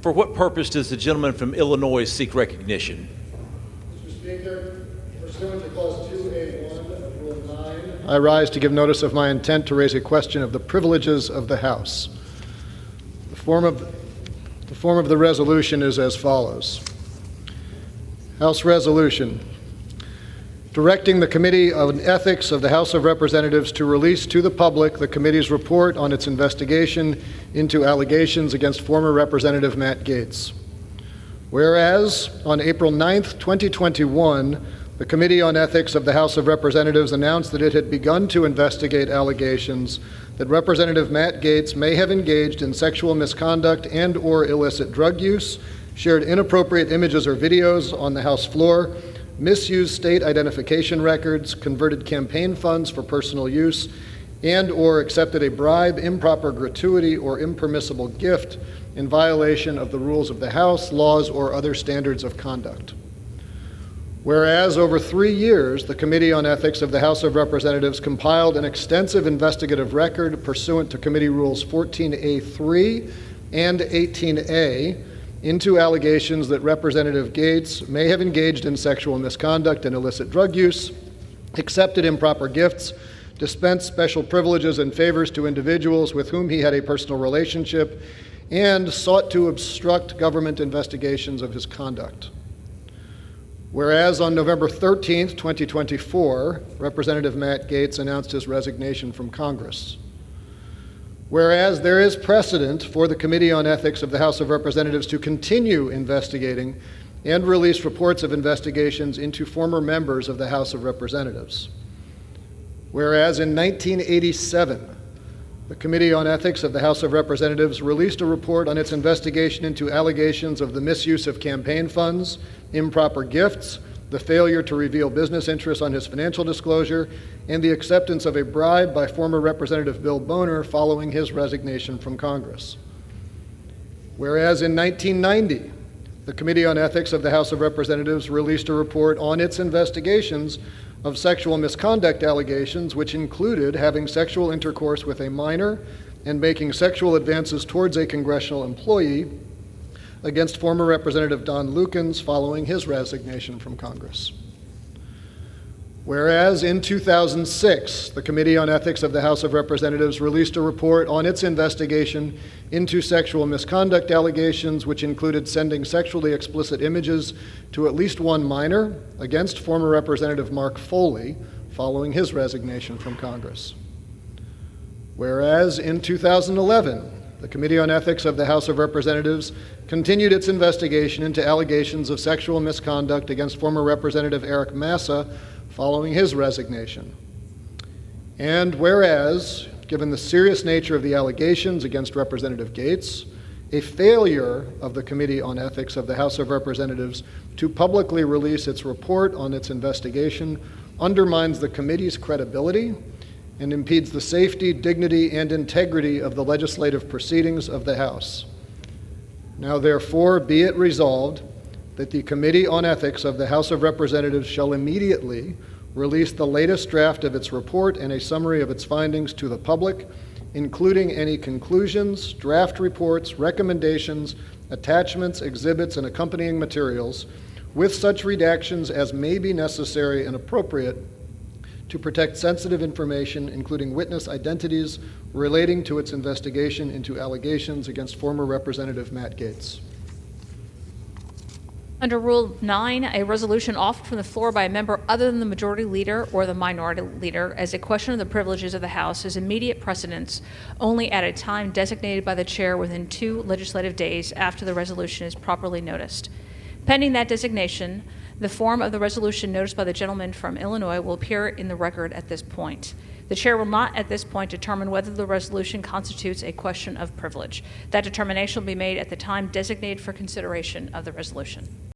For what purpose does the gentleman from Illinois seek recognition? Mr. Speaker, pursuant to Clause 2A1 of Rule 9, I rise to give notice of my intent to raise a question of the privileges of the House. The form of the resolution is as follows. House Resolution. Directing the Committee on Ethics of the House of Representatives to release to the public the committee's report on its investigation into allegations against former Representative Matt Gaetz. Whereas, on April 9th, 2021, the Committee on Ethics of the House of Representatives announced that it had begun to investigate allegations that Representative Matt Gaetz may have engaged in sexual misconduct and/or illicit drug use, shared inappropriate images or videos on the House floor, misused state identification records, converted campaign funds for personal use, and/or accepted a bribe, improper gratuity, or impermissible gift in violation of the rules of the House, laws, or other standards of conduct. Whereas over 3 years, the Committee on Ethics of the House of Representatives compiled an extensive investigative record pursuant to Committee Rules 14A3 and 18A into allegations that Representative Gaetz may have engaged in sexual misconduct and illicit drug use, accepted improper gifts, dispensed special privileges and favors to individuals with whom he had a personal relationship, and sought to obstruct government investigations of his conduct. Whereas on November 13th, 2024, Representative Matt Gaetz announced his resignation from Congress. Whereas there is precedent for the Committee on Ethics of the House of Representatives to continue investigating and release reports of investigations into former members of the House of Representatives. Whereas in 1987, the Committee on Ethics of the House of Representatives released a report on its investigation into allegations of the misuse of campaign funds, improper gifts, the failure to reveal business interests on his financial disclosure, and the acceptance of a bribe by former Representative Bill Boner following his resignation from Congress. Whereas in 1990, the Committee on Ethics of the House of Representatives released a report on its investigations of sexual misconduct allegations, which included having sexual intercourse with a minor and making sexual advances towards a congressional employee against former Representative Don Lukens following his resignation from Congress. Whereas in 2006, the Committee on Ethics of the House of Representatives released a report on its investigation into sexual misconduct allegations, which included sending sexually explicit images to at least one minor against former Representative Mark Foley following his resignation from Congress. Whereas in 2011, the Committee on Ethics of the House of Representatives continued its investigation into allegations of sexual misconduct against former Representative Eric Massa following his resignation. And whereas, given the serious nature of the allegations against Representative Gaetz, a failure of the Committee on Ethics of the House of Representatives to publicly release its report on its investigation undermines the committee's credibility and impedes the safety, dignity, and integrity of the legislative proceedings of the House. Now therefore be it resolved that the Committee on Ethics of the House of Representatives shall immediately release the latest draft of its report and a summary of its findings to the public, including any conclusions, draft reports, recommendations, attachments, exhibits, and accompanying materials, with such redactions as may be necessary and appropriate to protect sensitive information, including witness identities relating to its investigation into allegations against former Representative Matt Gaetz. Under Rule 9, a resolution offered from the floor by a member other than the majority leader or the minority leader as a question of the privileges of the House is immediate precedence only at a time designated by the chair within 2 legislative days after the resolution is properly noticed. Pending that designation, the form of the resolution noticed by the gentleman from Illinois will appear in the record at this point. The chair will not at this point determine whether the resolution constitutes a question of privilege. That determination will be made at the time designated for consideration of the resolution.